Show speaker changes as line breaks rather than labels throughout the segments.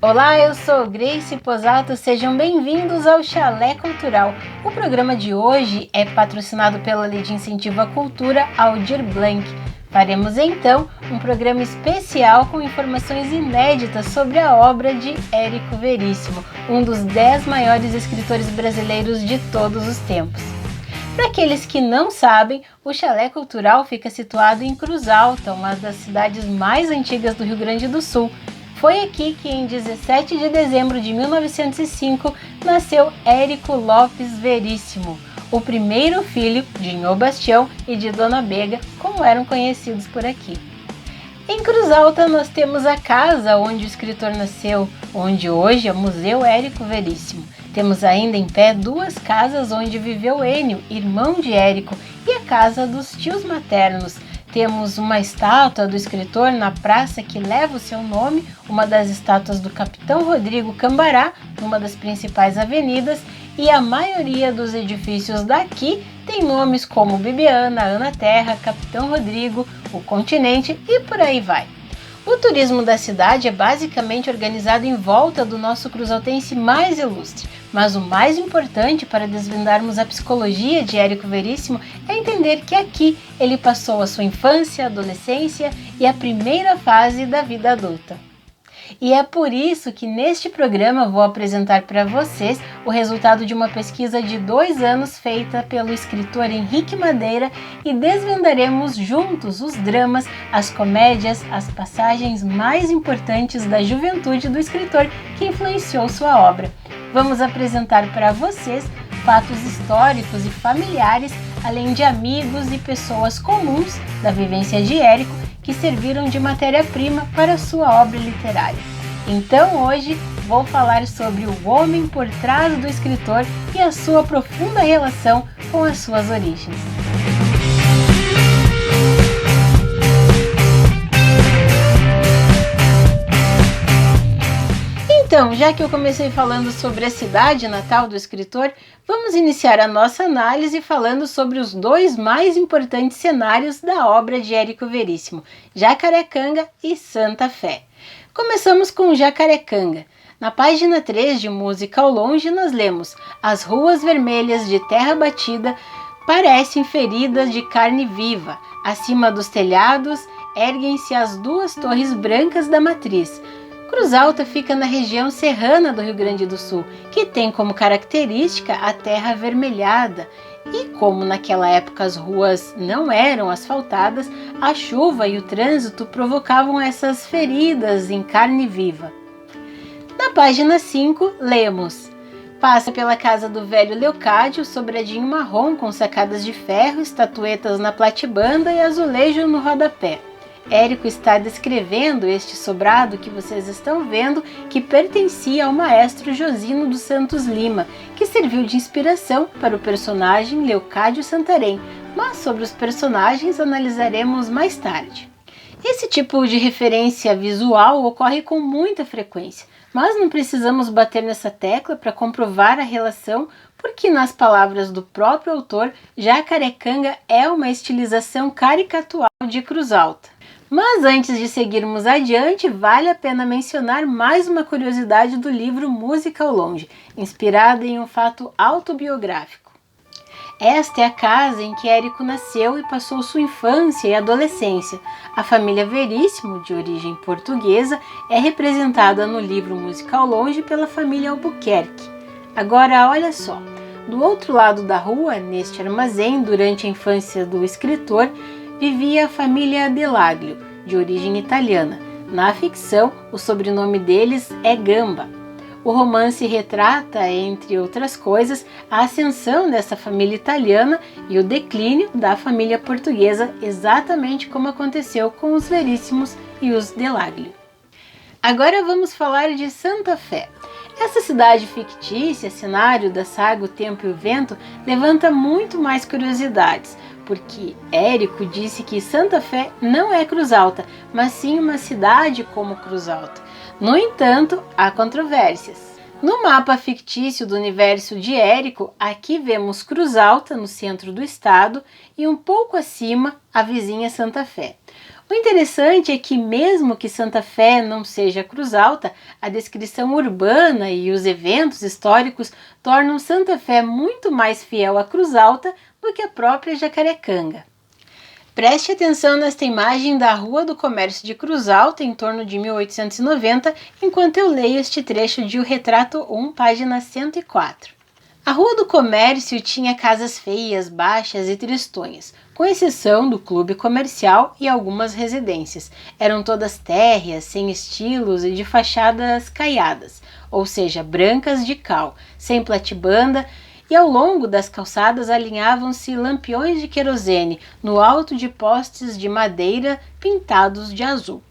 Olá, eu sou Grace Posato, sejam bem-vindos ao Chalé Cultural. O programa de hoje é patrocinado pela Lei de Incentivo à Cultura Aldir Blanc. Faremos então um programa especial com informações inéditas sobre a obra de Érico Veríssimo, um dos 10 maiores escritores brasileiros de todos os tempos. Para aqueles que não sabem, o Chalé Cultural fica situado em Cruz Alta, uma das cidades mais antigas do Rio Grande do Sul. Foi aqui que, em 17 de dezembro de 1905, nasceu Érico Lopes Veríssimo, o primeiro filho de Nhô Bastião e de Dona Bega, como eram conhecidos por aqui. Em Cruz Alta nós temos a casa onde o escritor nasceu, onde hoje é o Museu Érico Veríssimo. Temos ainda em pé duas casas onde viveu Ênio, irmão de Érico, e a casa dos tios maternos. Temos uma estátua do escritor na praça que leva o seu nome, uma das estátuas do Capitão Rodrigo Cambará, numa das principais avenidas, e a maioria dos edifícios daqui tem nomes como Bibiana, Ana Terra, Capitão Rodrigo, o Continente e por aí vai. O turismo da cidade é basicamente organizado em volta do nosso cruzaltense mais ilustre, mas o mais importante para desvendarmos a psicologia de Érico Veríssimo é entender que aqui ele passou a sua infância, adolescência e a primeira fase da vida adulta. E é por isso que neste programa vou apresentar para vocês o resultado de uma pesquisa de 2 anos feita pelo escritor Henrique Madeira e desvendaremos juntos os dramas, as comédias, as passagens mais importantes da juventude do escritor que influenciou sua obra. Vamos apresentar para vocês fatos históricos e familiares, além de amigos e pessoas comuns da vivência de Érico que serviram de matéria-prima para sua obra literária. Então hoje vou falar sobre o homem por trás do escritor e a sua profunda relação com as suas origens. Então, já que eu comecei falando sobre a cidade natal do escritor, vamos iniciar a nossa análise falando sobre os 2 mais importantes cenários da obra de Érico Veríssimo, Jacarecanga e Santa Fé. Começamos com Jacarecanga. Na página 3 de Música ao Longe nós lemos: as ruas vermelhas de terra batida parecem feridas de carne viva. Acima dos telhados erguem-se as 2 torres brancas da matriz. Cruz Alta fica na região serrana do Rio Grande do Sul, que tem como característica a terra avermelhada. E como naquela época as ruas não eram asfaltadas, a chuva e o trânsito provocavam essas feridas em carne viva. Na página 5, lemos: passa pela casa do velho Leocádio, sobradinho marrom com sacadas de ferro, estatuetas na platibanda e azulejo no rodapé. Érico está descrevendo este sobrado que vocês estão vendo, que pertencia ao maestro Josino dos Santos Lima, que serviu de inspiração para o personagem Leocádio Santarém, mas sobre os personagens analisaremos mais tarde. Esse tipo de referência visual ocorre com muita frequência, mas não precisamos bater nessa tecla para comprovar a relação, porque nas palavras do próprio autor, Jacarecanga é uma estilização caricatural de Cruz Alta. Mas antes de seguirmos adiante, vale a pena mencionar mais uma curiosidade do livro Música ao Longe, inspirada em um fato autobiográfico. Esta é a casa em que Érico nasceu e passou sua infância e adolescência. A família Veríssimo, de origem portuguesa, é representada no livro Música ao Longe pela família Albuquerque. Agora, olha só, do outro lado da rua, neste armazém, durante a infância do escritor, vivia a família Delaglio, de origem italiana. Na ficção, o sobrenome deles é Gamba. O romance retrata, entre outras coisas, a ascensão dessa família italiana e o declínio da família portuguesa, exatamente como aconteceu com os Veríssimos e os Delaglio. Agora vamos falar de Santa Fé. Essa cidade fictícia, cenário da saga O Tempo e o Vento, levanta muito mais curiosidades, porque Érico disse que Santa Fé não é Cruz Alta, mas sim uma cidade como Cruz Alta. No entanto, há controvérsias. No mapa fictício do universo de Érico, aqui vemos Cruz Alta, no centro do estado, e um pouco acima, a vizinha Santa Fé. O interessante é que, mesmo que Santa Fé não seja Cruz Alta, a descrição urbana e os eventos históricos tornam Santa Fé muito mais fiel à Cruz Alta do que a própria Jacarecanga. Preste atenção nesta imagem da Rua do Comércio de Cruz Alta, em torno de 1890, enquanto eu leio este trecho de O Retrato 1, página 104. A Rua do Comércio tinha casas feias, baixas e tristonhas, com exceção do clube comercial e algumas residências. Eram todas térreas, sem estilos e de fachadas caiadas, ou seja, brancas de cal, sem platibanda, e ao longo das calçadas alinhavam-se lampiões de querosene no alto de postes de madeira pintados de azul.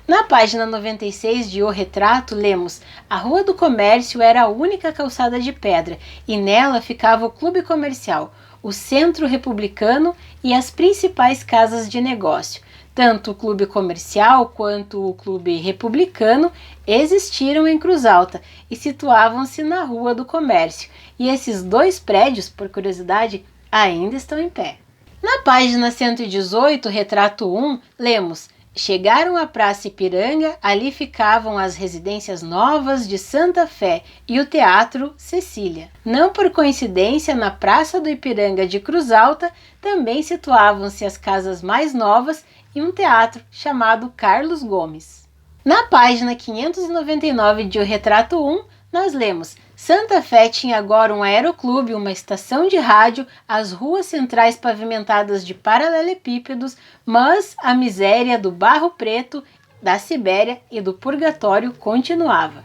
Na página 96 de O Retrato, lemos: a Rua do Comércio era a única calçada de pedra e nela ficava o clube comercial, o Centro Republicano e as principais casas de negócio. Tanto o clube comercial quanto o clube republicano existiram em Cruz Alta e situavam-se na Rua do Comércio. E esses dois prédios, por curiosidade, ainda estão em pé. Na página 118, Retrato 1, lemos: chegaram à Praça Ipiranga, ali ficavam as residências novas de Santa Fé e o Teatro Cecília. Não por coincidência, na Praça do Ipiranga de Cruz Alta também situavam-se as casas mais novas e um teatro chamado Carlos Gomes. Na página 599 de O Retrato 1, nós lemos: Santa Fé tinha agora um aeroclube, uma estação de rádio, as ruas centrais pavimentadas de paralelepípedos, mas a miséria do Barro Preto, da Sibéria e do Purgatório continuava.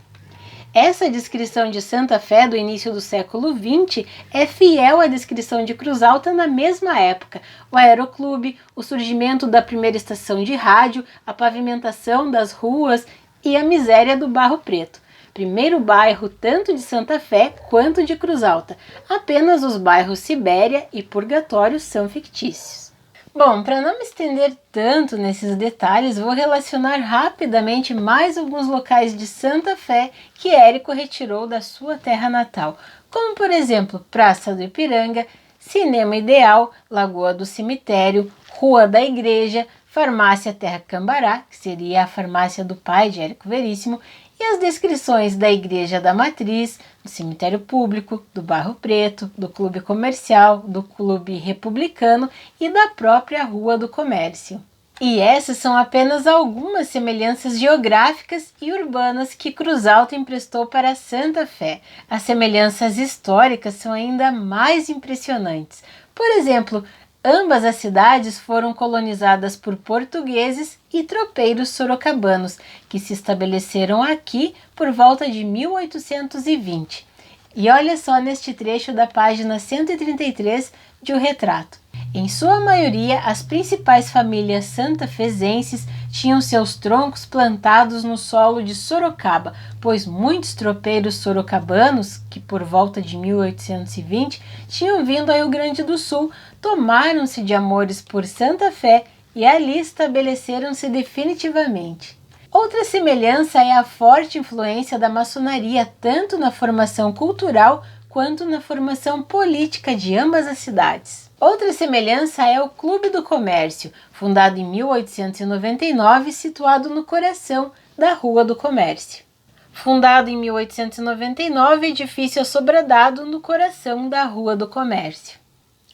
Essa descrição de Santa Fé do início do século XX é fiel à descrição de Cruz Alta na mesma época. O aeroclube, o surgimento da primeira estação de rádio, a pavimentação das ruas e a miséria do Barro Preto. Primeiro bairro tanto de Santa Fé quanto de Cruz Alta. Apenas os bairros Sibéria e Purgatório são fictícios. Bom, para não me estender tanto nesses detalhes, vou relacionar rapidamente mais alguns locais de Santa Fé que Érico retirou da sua terra natal, como por exemplo Praça do Ipiranga, Cinema Ideal, Lagoa do Cemitério, Rua da Igreja, Farmácia Terra Cambará, que seria a farmácia do pai de Érico Veríssimo, e as descrições da Igreja da Matriz, do Cemitério Público, do Barro Preto, do Clube Comercial, do Clube Republicano e da própria Rua do Comércio. E essas são apenas algumas semelhanças geográficas e urbanas que Cruz Alta emprestou para Santa Fé. As semelhanças históricas são ainda mais impressionantes. Por exemplo, ambas as cidades foram colonizadas por portugueses e tropeiros sorocabanos, que se estabeleceram aqui por volta de 1820. E olha só neste trecho da página 133 de O Retrato. Em sua maioria, as principais famílias santafezenses tinham seus troncos plantados no solo de Sorocaba, pois muitos tropeiros sorocabanos, que por volta de 1820 tinham vindo ao Rio Grande do Sul, tomaram-se de amores por Santa Fé e ali estabeleceram-se definitivamente. Outra semelhança é a forte influência da maçonaria tanto na formação cultural quanto na formação política de ambas as cidades. Outra semelhança é o Clube do Comércio, fundado em 1899 e situado no coração da Rua do Comércio. Fundado em 1899, edifício assobradado no coração da Rua do Comércio.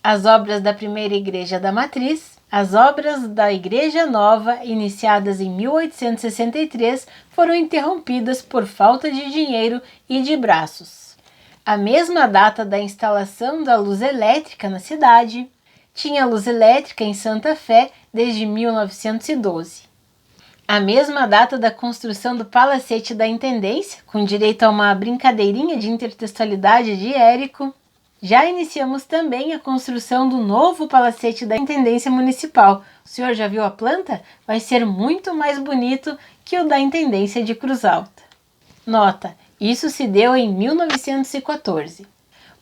As obras da primeira Igreja da Matriz, as obras da Igreja Nova, iniciadas em 1863, foram interrompidas por falta de dinheiro e de braços. A mesma data da instalação da luz elétrica na cidade, tinha luz elétrica em Santa Fé desde 1912. A mesma data da construção do Palacete da Intendência, com direito a uma brincadeirinha de intertextualidade de Érico. Já iniciamos também a construção do novo Palacete da Intendência Municipal. O senhor já viu a planta? Vai ser muito mais bonito que o da Intendência de Cruz Alta. Nota: isso se deu em 1914.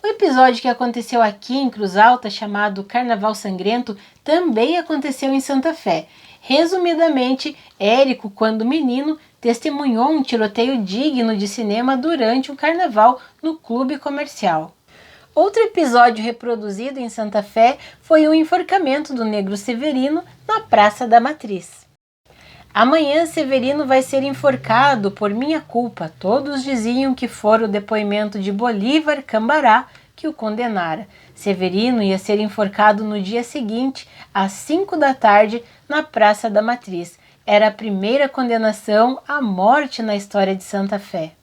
O episódio que aconteceu aqui em Cruz Alta, chamado Carnaval Sangrento, também aconteceu em Santa Fé. Resumidamente, Érico, quando menino, testemunhou um tiroteio digno de cinema durante um carnaval no clube comercial. Outro episódio reproduzido em Santa Fé foi o enforcamento do negro Severino na Praça da Matriz. Amanhã Severino vai ser enforcado por minha culpa. Todos diziam que fora o depoimento de Bolívar Cambará que o condenara. Severino ia ser enforcado no dia seguinte, às 5 da tarde, na Praça da Matriz. Era a primeira condenação à morte na história de Santa Fé.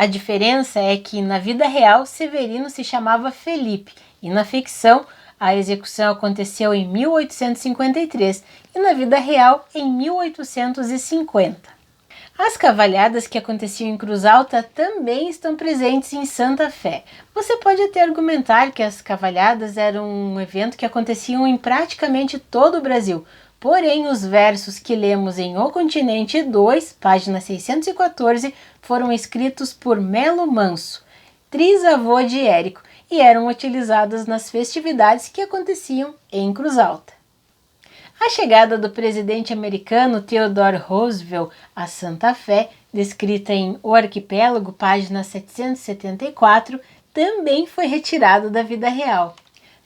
A diferença é que, na vida real, Severino se chamava Felipe e, na ficção, a execução aconteceu em 1853 e, na vida real, em 1850. As cavalhadas que aconteciam em Cruz Alta também estão presentes em Santa Fé. Você pode até argumentar que as cavalhadas eram um evento que aconteciam em praticamente todo o Brasil, porém os versos que lemos em O Continente 2, página 614, foram escritos por Melo Manso, trisavô de Érico, e eram utilizados nas festividades que aconteciam em Cruz Alta. A chegada do presidente americano Theodore Roosevelt a Santa Fé, descrita em O Arquipélago, página 774, também foi retirada da vida real.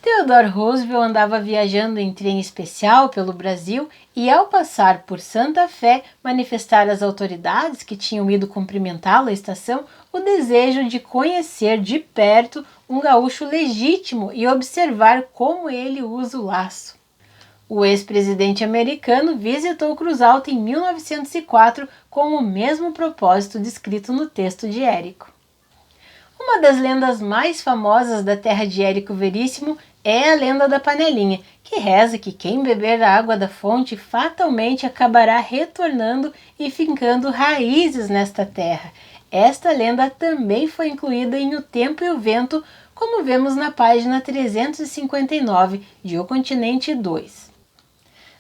Theodore Roosevelt andava viajando em trem especial pelo Brasil e, ao passar por Santa Fé, manifestara às autoridades que tinham ido cumprimentá-lo à estação o desejo de conhecer de perto um gaúcho legítimo e observar como ele usa o laço. O ex-presidente americano visitou Cruz Alta em 1904 com o mesmo propósito descrito no texto de Érico. Uma das lendas mais famosas da terra de Érico Veríssimo é a lenda da panelinha, que reza que quem beber a água da fonte fatalmente acabará retornando e fincando raízes nesta terra. Esta lenda também foi incluída em O Tempo e o Vento, como vemos na página 359 de O Continente 2.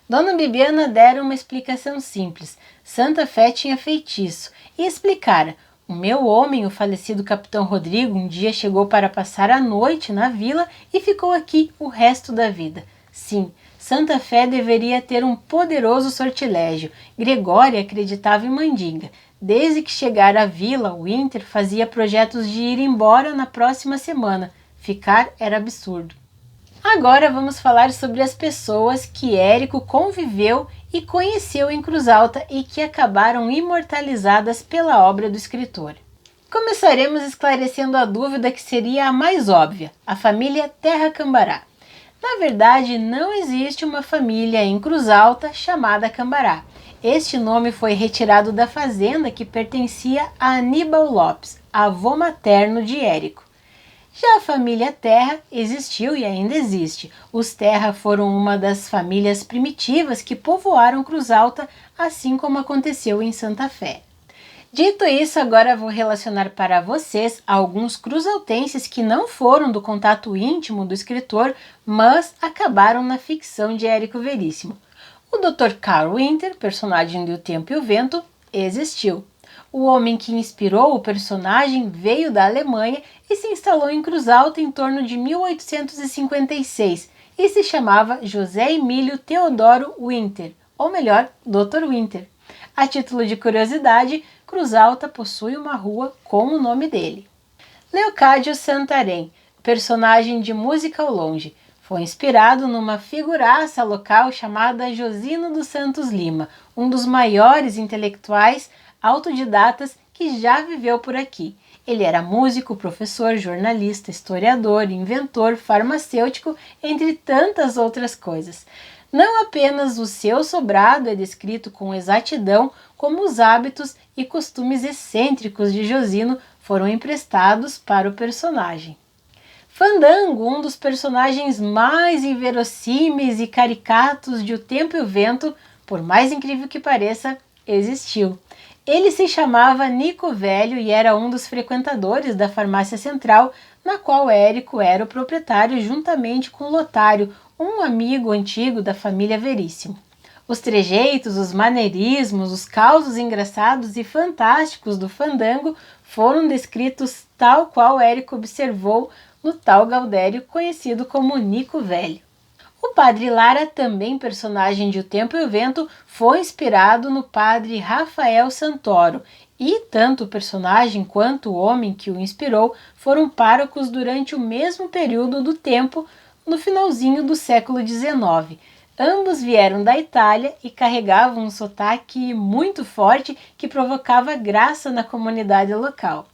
Dona Bibiana dera uma explicação simples. Santa Fé tinha feitiço e explicara: o meu homem, o falecido capitão Rodrigo, um dia chegou para passar a noite na vila e ficou aqui o resto da vida. Sim, Santa Fé deveria ter um poderoso sortilégio. Gregório acreditava em mandinga. Desde que chegara à vila, Winter fazia projetos de ir embora na próxima semana. Ficar era absurdo. Agora vamos falar sobre as pessoas que Érico conviveu e conheceu em Cruz Alta e que acabaram imortalizadas pela obra do escritor. Começaremos esclarecendo a dúvida que seria a mais óbvia: a família Terra Cambará. Na verdade, não existe uma família em Cruz Alta chamada Cambará. Este nome foi retirado da fazenda que pertencia a Aníbal Lopes, avô materno de Érico. Já a família Terra existiu e ainda existe. Os Terra foram uma das famílias primitivas que povoaram Cruz Alta, assim como aconteceu em Santa Fé. Dito isso, agora vou relacionar para vocês alguns cruzaltenses que não foram do contato íntimo do escritor, mas acabaram na ficção de Érico Veríssimo. O Dr. Carl Winter, personagem de O Tempo e o Vento, existiu. O homem que inspirou o personagem veio da Alemanha e se instalou em Cruz Alta em torno de 1856 e se chamava José Emílio Teodoro Winter, ou melhor, Dr. Winter. A título de curiosidade, Cruz Alta possui uma rua com o nome dele. Leocádio Santarém, personagem de Música ao Longe, foi inspirado numa figuraça local chamada Josino dos Santos Lima, um dos maiores intelectuais autodidatas que já viveu por aqui. Ele era músico, professor, jornalista, historiador, inventor, farmacêutico, entre tantas outras coisas. Não apenas o seu sobrado é descrito com exatidão, como os hábitos e costumes excêntricos de Josino foram emprestados para o personagem. Fandango, um dos personagens mais inverossímeis e caricatos de O Tempo e o Vento, por mais incrível que pareça, existiu. Ele se chamava Nico Velho e era um dos frequentadores da farmácia central, na qual Érico era o proprietário juntamente com Lotário, um amigo antigo da família Veríssimo. Os trejeitos, os maneirismos, os causos engraçados e fantásticos do fandango foram descritos tal qual Érico observou no tal Gaudério, conhecido como Nico Velho. O Padre Lara, também personagem de O Tempo e o Vento, foi inspirado no Padre Rafael Santoro, e tanto o personagem quanto o homem que o inspirou foram párocos durante o mesmo período do tempo, no finalzinho do século XIX. Ambos vieram da Itália e carregavam um sotaque muito forte que provocava graça na comunidade local.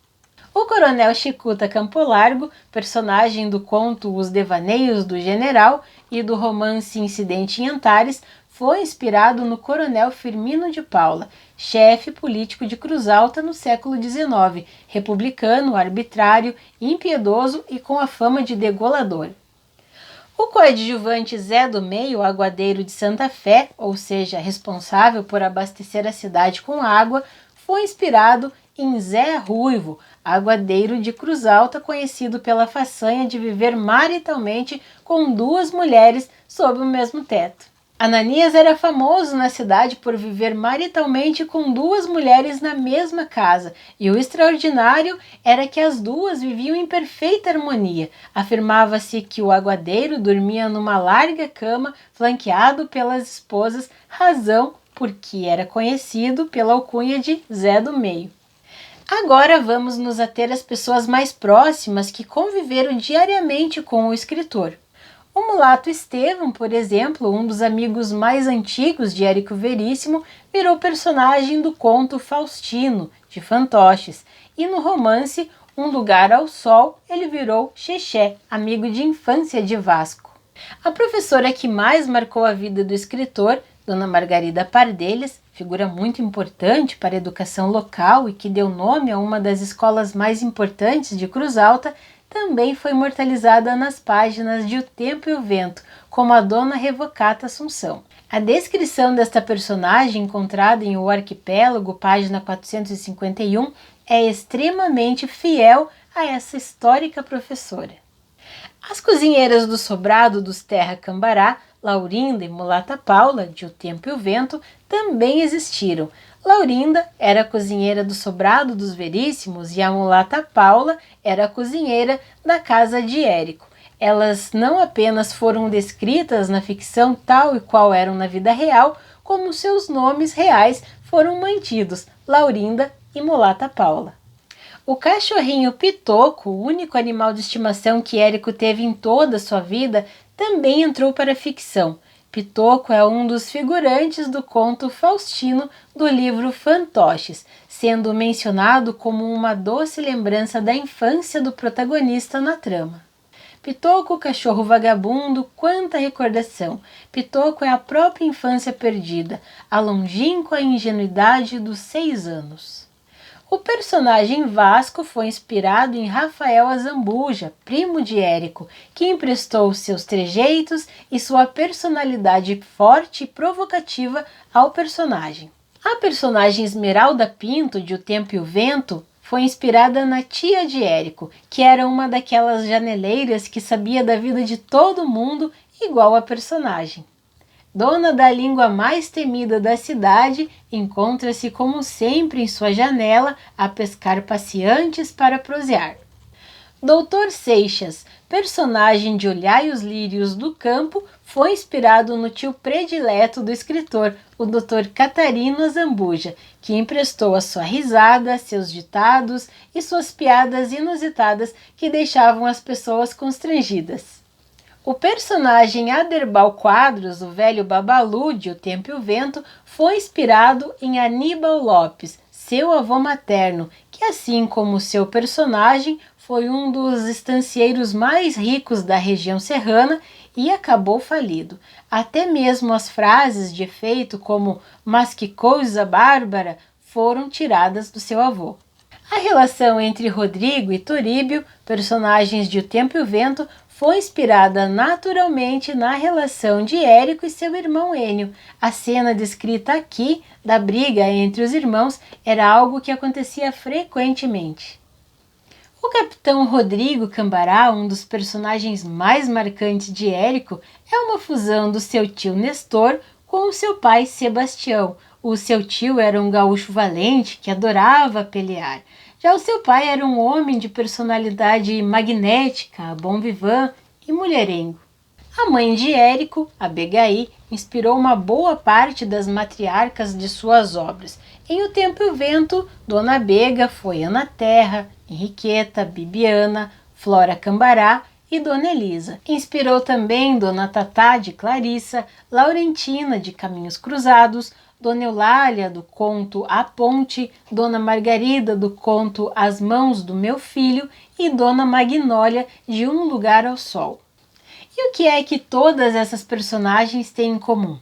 O Coronel Chicuta Campo Largo, personagem do conto Os Devaneios do General e do romance Incidente em Antares, foi inspirado no Coronel Firmino de Paula, chefe político de Cruz Alta no século XIX, republicano, arbitrário, impiedoso e com a fama de degolador. O coadjuvante Zé do Meio, aguadeiro de Santa Fé, ou seja, responsável por abastecer a cidade com água, foi inspirado em Zé Ruivo, aguadeiro de Cruz Alta, conhecido pela façanha de viver maritalmente com 2 mulheres sob o mesmo teto. Ananias era famoso na cidade por viver maritalmente com 2 mulheres na mesma casa, e o extraordinário era que as 2 viviam em perfeita harmonia. Afirmava-se que o aguadeiro dormia numa larga cama flanqueado pelas esposas, razão porque era conhecido pela alcunha de Zé do Meio. Agora vamos nos ater às pessoas mais próximas que conviveram diariamente com o escritor. O mulato Estevão, por exemplo, um dos amigos mais antigos de Érico Veríssimo, virou personagem do conto Faustino, de Fantoches, e no romance Um Lugar ao Sol, ele virou Xexé, amigo de infância de Vasco. A professora que mais marcou a vida do escritor, Dona Margarida Pardelhas, figura muito importante para a educação local e que deu nome a uma das escolas mais importantes de Cruz Alta, também foi imortalizada nas páginas de O Tempo e o Vento, como a Dona Revocata Assunção. A descrição desta personagem, encontrada em O Arquipélago, página 451, é extremamente fiel a essa histórica professora. As cozinheiras do sobrado dos Terra Cambará, Laurinda e Mulata Paula, de O Tempo e o Vento, também existiram. Laurinda era a cozinheira do sobrado dos Veríssimos e a mulata Paula era a cozinheira da casa de Érico. Elas não apenas foram descritas na ficção tal e qual eram na vida real, como seus nomes reais foram mantidos, Laurinda e Mulata Paula. O cachorrinho Pitoco, o único animal de estimação que Érico teve em toda a sua vida, também entrou para a ficção. Pitoco é um dos figurantes do conto Faustino do livro Fantoches, sendo mencionado como uma doce lembrança da infância do protagonista na trama. Pitoco, cachorro vagabundo, quanta recordação! Pitoco é a própria infância perdida, a longínqua ingenuidade dos 6 anos. O personagem Vasco foi inspirado em Rafael Azambuja, primo de Érico, que emprestou seus trejeitos e sua personalidade forte e provocativa ao personagem. A personagem Esmeralda Pinto, de O Tempo e o Vento, foi inspirada na tia de Érico, que era uma daquelas janeleiras que sabia da vida de todo mundo igual a personagem. Dona da língua mais temida da cidade, encontra-se como sempre em sua janela a pescar passeantes para prosear. Doutor Seixas, personagem de Olhai os Lírios do Campo, foi inspirado no tio predileto do escritor, o Dr. Catarino Azambuja, que emprestou a sua risada, seus ditados e suas piadas inusitadas que deixavam as pessoas constrangidas. O personagem Aderbal Quadros, o velho Babalu de O Tempo e o Vento, foi inspirado em Aníbal Lopes, seu avô materno, que assim como seu personagem, foi um dos estancieiros mais ricos da região serrana e acabou falido. Até mesmo as frases de efeito como "mas que coisa bárbara" foram tiradas do seu avô. A relação entre Rodrigo e Turíbio, personagens de O Tempo e o Vento, foi inspirada naturalmente na relação de Érico e seu irmão Ênio. A cena descrita aqui, da briga entre os irmãos, era algo que acontecia frequentemente. O capitão Rodrigo Cambará, um dos personagens mais marcantes de Érico, é uma fusão do seu tio Nestor com o seu pai Sebastião. O seu tio era um gaúcho valente que adorava pelear. Já o seu pai era um homem de personalidade magnética, bom vivant e mulherengo. A mãe de Érico, Abigail, inspirou uma boa parte das matriarcas de suas obras. Em O Tempo e o Vento, Dona Bega foi Ana Terra, Henriqueta, Bibiana, Flora Cambará e Dona Elisa. Inspirou também Dona Tatá, de Clarissa, Laurentina, de Caminhos Cruzados, Dona Eulália, do conto A Ponte, Dona Margarida, do conto As Mãos do Meu Filho e Dona Magnólia, de Um Lugar ao Sol. E o que é que todas essas personagens têm em comum?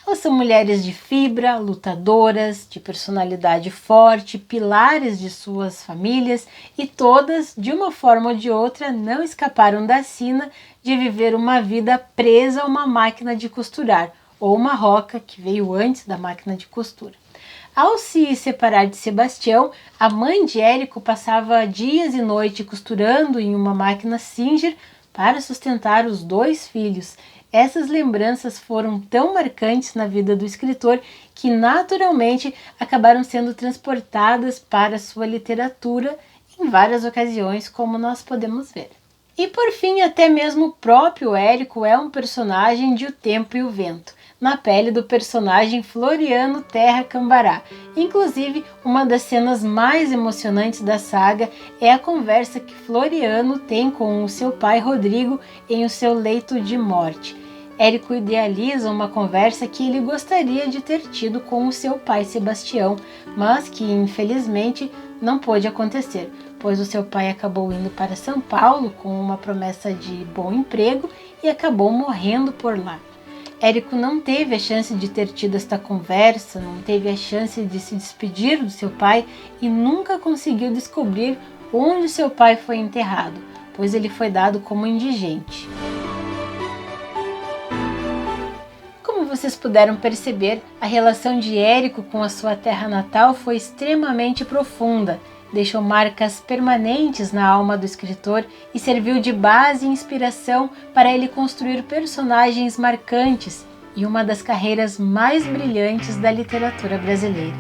Elas são mulheres de fibra, lutadoras, de personalidade forte, pilares de suas famílias e todas, de uma forma ou de outra, não escaparam da sina de viver uma vida presa a uma máquina de costurar, ou uma roca que veio antes da máquina de costura. Ao se separar de Sebastião, a mãe de Érico passava dias e noites costurando em uma máquina Singer para sustentar os 2 filhos. Essas lembranças foram tão marcantes na vida do escritor que naturalmente acabaram sendo transportadas para sua literatura em várias ocasiões, como nós podemos ver. E por fim, até mesmo o próprio Érico é um personagem de O Tempo e o Vento, na pele do personagem Floriano Terra Cambará. Inclusive, uma das cenas mais emocionantes da saga é a conversa que Floriano tem com o seu pai Rodrigo em o seu leito de morte. Érico idealiza uma conversa que ele gostaria de ter tido com o seu pai Sebastião, mas que infelizmente não pôde acontecer, pois o seu pai acabou indo para São Paulo com uma promessa de bom emprego e acabou morrendo por lá. Érico não teve a chance de ter tido esta conversa, não teve a chance de se despedir do seu pai e nunca conseguiu descobrir onde seu pai foi enterrado, pois ele foi dado como indigente. Como vocês puderam perceber, a relação de Érico com a sua terra natal foi extremamente profunda, deixou marcas permanentes na alma do escritor e serviu de base e inspiração para ele construir personagens marcantes e uma das carreiras mais brilhantes da literatura brasileira.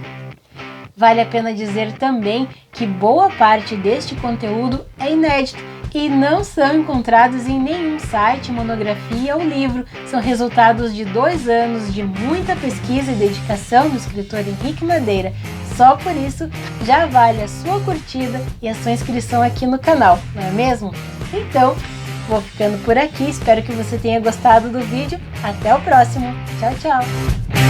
Vale a pena dizer também que boa parte deste conteúdo é inédito e não são encontrados em nenhum site, monografia ou livro. São resultados de 2 anos de muita pesquisa e dedicação do escritor Henrique Madeira. Só por isso já vale a sua curtida e a sua inscrição aqui no canal, não é mesmo? Então, vou ficando por aqui, espero que você tenha gostado do vídeo. Até o próximo. Tchau, tchau!